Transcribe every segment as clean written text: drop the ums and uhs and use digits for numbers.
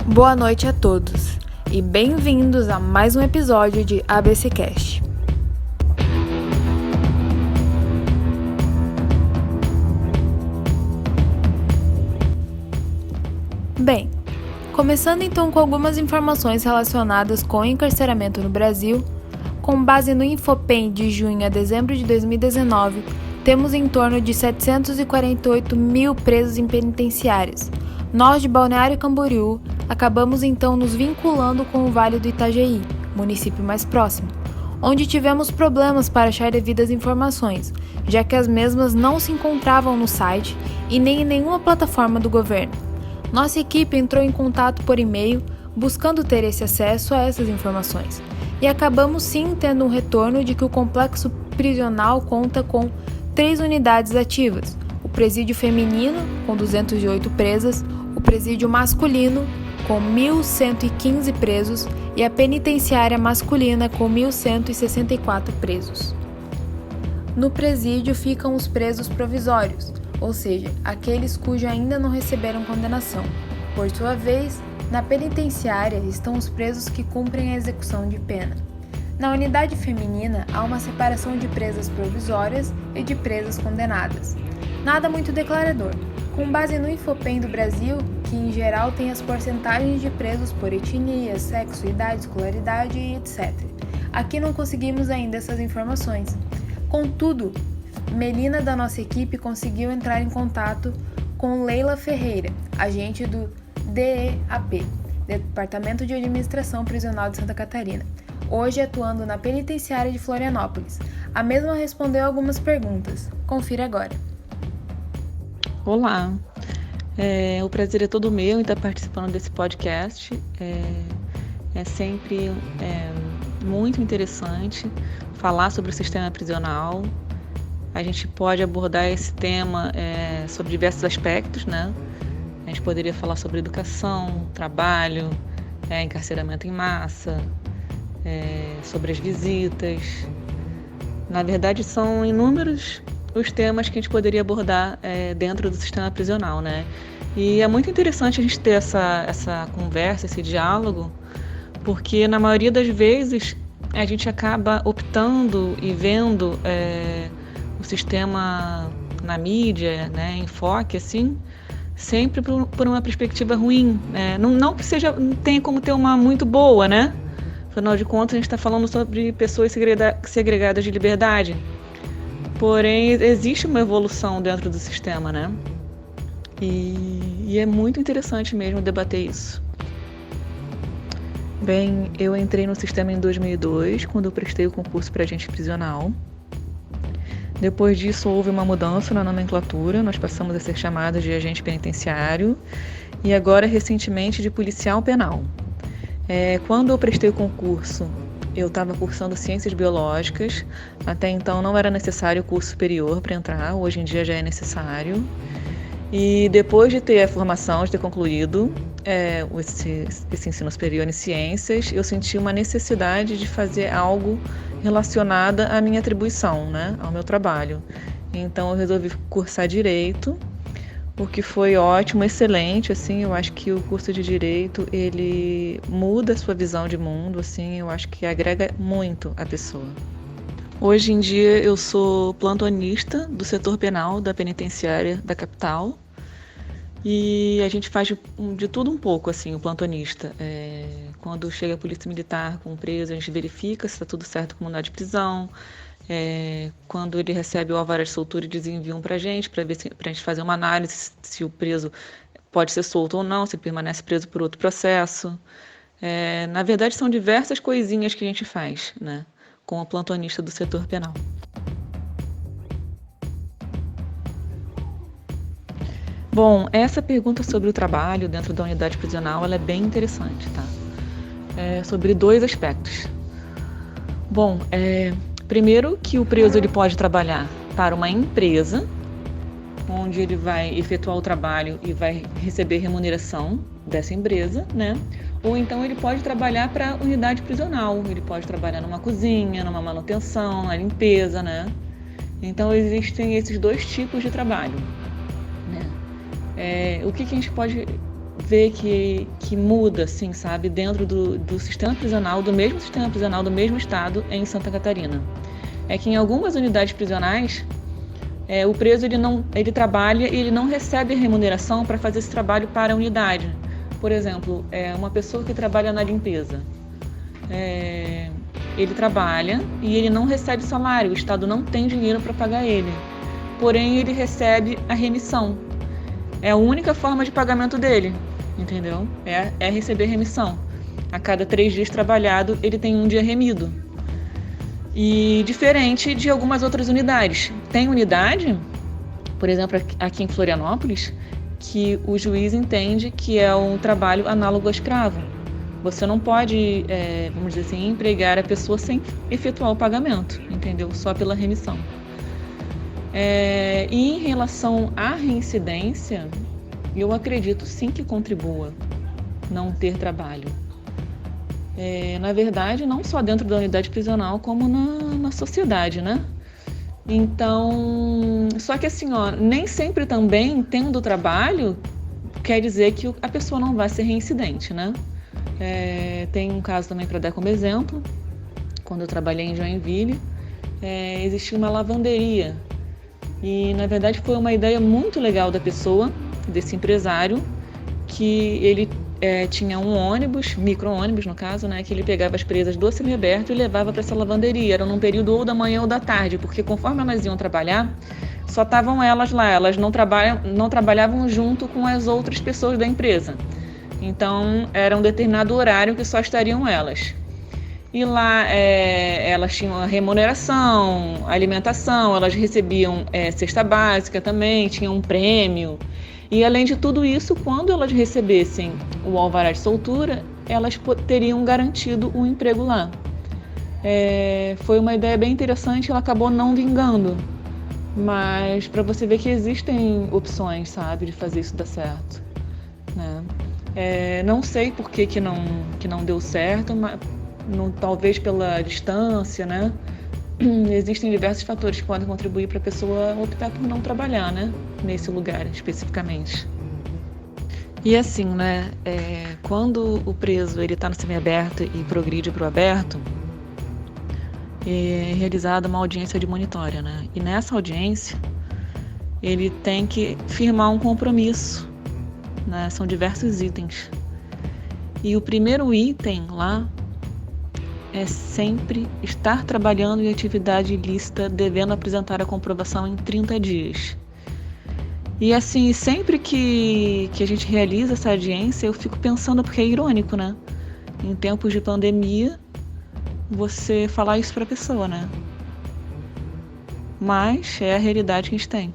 Boa noite a todos e bem-vindos a mais um episódio de ABC Cast. Bem, começando então com algumas informações relacionadas com o encarceramento no Brasil, com base no Infopen de junho a dezembro de 2019, temos em torno de 748 mil presos em penitenciárias. Nós de Balneário Camboriú acabamos então nos vinculando com o Vale do Itajaí, município mais próximo, onde tivemos problemas para achar devidas informações, já que as mesmas não se encontravam no site e nem em nenhuma plataforma do governo. Nossa equipe entrou em contato por e-mail buscando ter esse acesso a essas informações e acabamos sim tendo um retorno de que o complexo prisional conta com 3 unidades ativas: o presídio feminino, com 208 presas, o presídio masculino, com 1.115 presos, e a penitenciária masculina, com 1.164 presos. No presídio ficam os presos provisórios, ou seja, aqueles cujos ainda não receberam condenação. Por sua vez, na penitenciária estão os presos que cumprem a execução de pena. Na unidade feminina, há uma separação de presas provisórias e de presas condenadas. Nada muito declarador, com base no Infopen do Brasil, que em geral tem as porcentagens de presos por etnia, sexo, idade, escolaridade e etc. Aqui não conseguimos ainda essas informações. Contudo, Melina da nossa equipe conseguiu entrar em contato com Leila Ferreira, agente do DEAP, Departamento de Administração Prisional de Santa Catarina, hoje atuando na penitenciária de Florianópolis. A mesma respondeu algumas perguntas. Confira agora. Olá, o prazer é todo meu em estar participando desse podcast. É sempre muito interessante falar sobre o sistema prisional. A gente pode abordar esse tema sobre diversos aspectos, né? A gente poderia falar sobre educação, trabalho, encarceramento em massa, sobre as visitas. Na verdade, são inúmeros os temas que a gente poderia abordar dentro do sistema prisional, né? E é muito interessante a gente ter essa conversa, esse diálogo, porque na maioria das vezes a gente acaba optando e vendo o sistema na mídia, né, enfoque assim, sempre por uma perspectiva ruim, né? Não que tenha como ter uma muito boa, né? Afinal de contas, a gente está falando sobre pessoas segregadas de liberdade. Porém, existe uma evolução dentro do sistema, né? E é muito interessante mesmo debater isso. Bem, eu entrei no sistema em 2002, quando eu prestei o concurso para agente prisional. Depois disso, houve uma mudança na nomenclatura, nós passamos a ser chamados de agente penitenciário e agora, recentemente, de policial penal. Quando eu prestei o concurso, eu estava cursando Ciências Biológicas. Até então não era necessário o curso superior para entrar, hoje em dia já é necessário. E depois de ter a formação, de ter concluído esse ensino superior em Ciências, eu senti uma necessidade de fazer algo relacionado à minha atribuição, né, ao meu trabalho. Então eu resolvi cursar Direito, o que foi ótimo, excelente, assim. Eu acho que o curso de Direito, ele muda a sua visão de mundo, assim. Eu acho que agrega muito a pessoa. Hoje em dia eu sou plantonista do setor penal da penitenciária da capital e a gente faz de tudo um pouco, assim, o plantonista. Quando chega a polícia militar com o preso, a gente verifica se está tudo certo com o mandado de prisão. Quando ele recebe o alvará de soltura, eles enviam para a gente fazer uma análise se o preso pode ser solto ou não, se ele permanece preso por outro processo. Na verdade, são diversas coisinhas que a gente faz, né, com o plantonista do setor penal. Bom, essa pergunta sobre o trabalho dentro da unidade prisional, ela é bem interessante, tá? Sobre 2 aspectos. Bom, primeiro que o preso ele pode trabalhar para uma empresa, onde ele vai efetuar o trabalho e vai receber remuneração dessa empresa, né? Ou então ele pode trabalhar para a unidade prisional, ele pode trabalhar numa cozinha, numa manutenção, na limpeza, né? Então existem esses 2 tipos de trabalho, né? O que a gente pode ver que muda, assim, sabe, dentro do sistema prisional, do mesmo sistema prisional, do mesmo estado em Santa Catarina. É que em algumas unidades prisionais, o preso ele trabalha e ele não recebe remuneração para fazer esse trabalho para a unidade. Por exemplo, uma pessoa que trabalha na limpeza. Ele trabalha e ele não recebe salário, o Estado não tem dinheiro para pagar ele. Porém, ele recebe a remissão. É a única forma de pagamento dele, entendeu? É receber remissão. A cada 3 dias trabalhado, ele tem 1 dia remido. E diferente de algumas outras unidades. Tem unidade, por exemplo, aqui em Florianópolis, que o juiz entende que é um trabalho análogo ao escravo. Você não pode, vamos dizer assim, empregar a pessoa sem efetuar o pagamento, entendeu? Só pela remissão. E em relação à reincidência, eu acredito sim que contribua não ter trabalho. Na verdade, não só dentro da unidade prisional, como na sociedade, né? Então, só que assim, nem sempre também tendo trabalho quer dizer que a pessoa não vai ser reincidente, né? Tem um caso também para dar como exemplo. Quando eu trabalhei em Joinville, existia uma lavanderia. E, na verdade, foi uma ideia muito legal da pessoa, desse empresário, que ele tinha um ônibus, micro-ônibus no caso, né, que ele pegava as presas do semiaberto e levava para essa lavanderia. Era num período ou da manhã ou da tarde, porque conforme elas iam trabalhar, só estavam elas lá. Elas não trabalhavam junto com as outras pessoas da empresa. Então, era um determinado horário que só estariam elas. E lá elas tinham a remuneração, alimentação, elas recebiam cesta básica também, tinham um prêmio. E além de tudo isso, quando elas recebessem o alvará de soltura, elas teriam garantido um emprego lá. Foi uma ideia bem interessante, ela acabou não vingando. Mas para você ver que existem opções, sabe, de fazer isso dar certo, né? Não sei por que não deu certo, mas talvez pela distância, né? Existem diversos fatores que podem contribuir para a pessoa optar por não trabalhar, né? Nesse lugar especificamente. E assim, né? Quando o preso ele está no semiaberto e progride para o aberto, é realizada uma audiência admonitória, né? E nessa audiência ele tem que firmar um compromisso, né? São diversos itens. E o primeiro item lá é sempre estar trabalhando em atividade ilícita, devendo apresentar a comprovação em 30 dias. E assim, sempre que a gente realiza essa audiência, eu fico pensando, porque é irônico, né? Em tempos de pandemia, você falar isso para a pessoa, né? Mas é a realidade que a gente tem.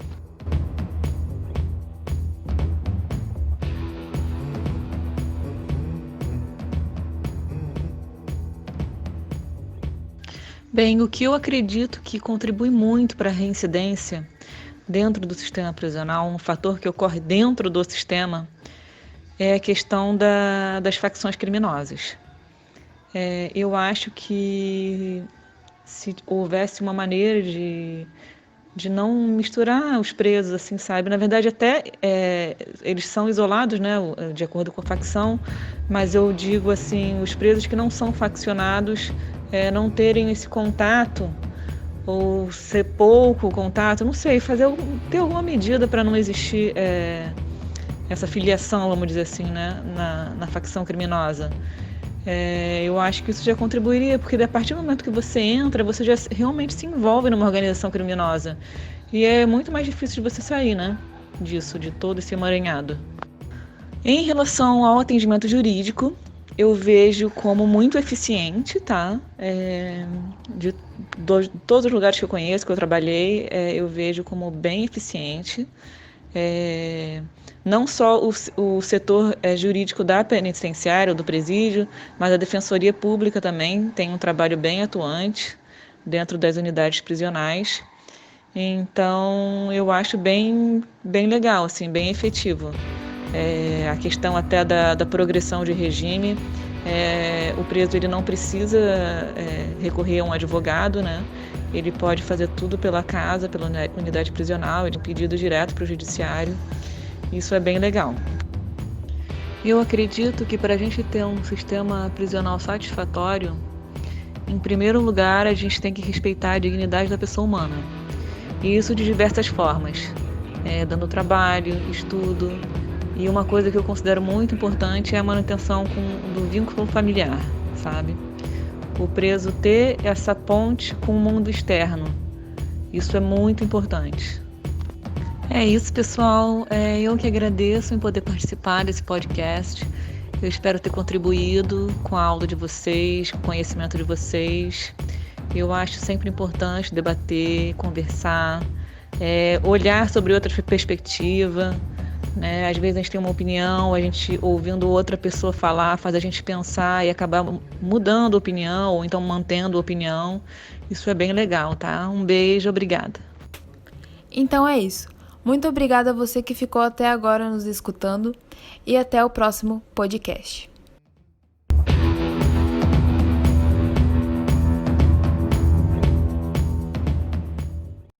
Bem, o que eu acredito que contribui muito para a reincidência dentro do sistema prisional, um fator que ocorre dentro do sistema, é a questão das facções criminosas. Eu acho que se houvesse uma maneira de não misturar os presos, assim, sabe? Na verdade, até eles são isolados, né, de acordo com a facção, mas eu digo assim, os presos que não são faccionados não terem esse contato, ou ser pouco contato, não sei, ter alguma medida para não existir essa filiação, vamos dizer assim, né, na facção criminosa. Eu acho que isso já contribuiria, porque a partir do momento que você entra, você já realmente se envolve numa organização criminosa. E é muito mais difícil de você sair, né, disso, de todo esse emaranhado. Em relação ao atendimento jurídico, eu vejo como muito eficiente, tá? De todos os lugares que eu conheço, que eu trabalhei, eu vejo como bem eficiente. Não só o setor jurídico da penitenciária, do presídio, mas a Defensoria Pública também tem um trabalho bem atuante dentro das unidades prisionais. Então, eu acho bem legal, assim, bem efetivo. A questão até da progressão de regime, o preso ele não precisa recorrer a um advogado, né? Ele pode fazer tudo pela casa, pela unidade prisional, ele pedido direto para o judiciário. Isso é bem legal. Eu acredito que para a gente ter um sistema prisional satisfatório, em primeiro lugar, a gente tem que respeitar a dignidade da pessoa humana. E isso de diversas formas, dando trabalho, estudo. E uma coisa que eu considero muito importante é a manutenção do vínculo familiar, sabe? O preso ter essa ponte com o mundo externo. Isso é muito importante. É isso, pessoal. Eu que agradeço em poder participar desse podcast. Eu espero ter contribuído com a aula de vocês, com o conhecimento de vocês. Eu acho sempre importante debater, conversar, olhar sobre outra perspectiva. Né? Às vezes a gente tem uma opinião, a gente ouvindo outra pessoa falar faz a gente pensar e acabar mudando a opinião ou então mantendo a opinião. Isso é bem legal, tá? Um beijo, obrigada. Então é isso. Muito obrigada a você que ficou até agora nos escutando e até o próximo podcast.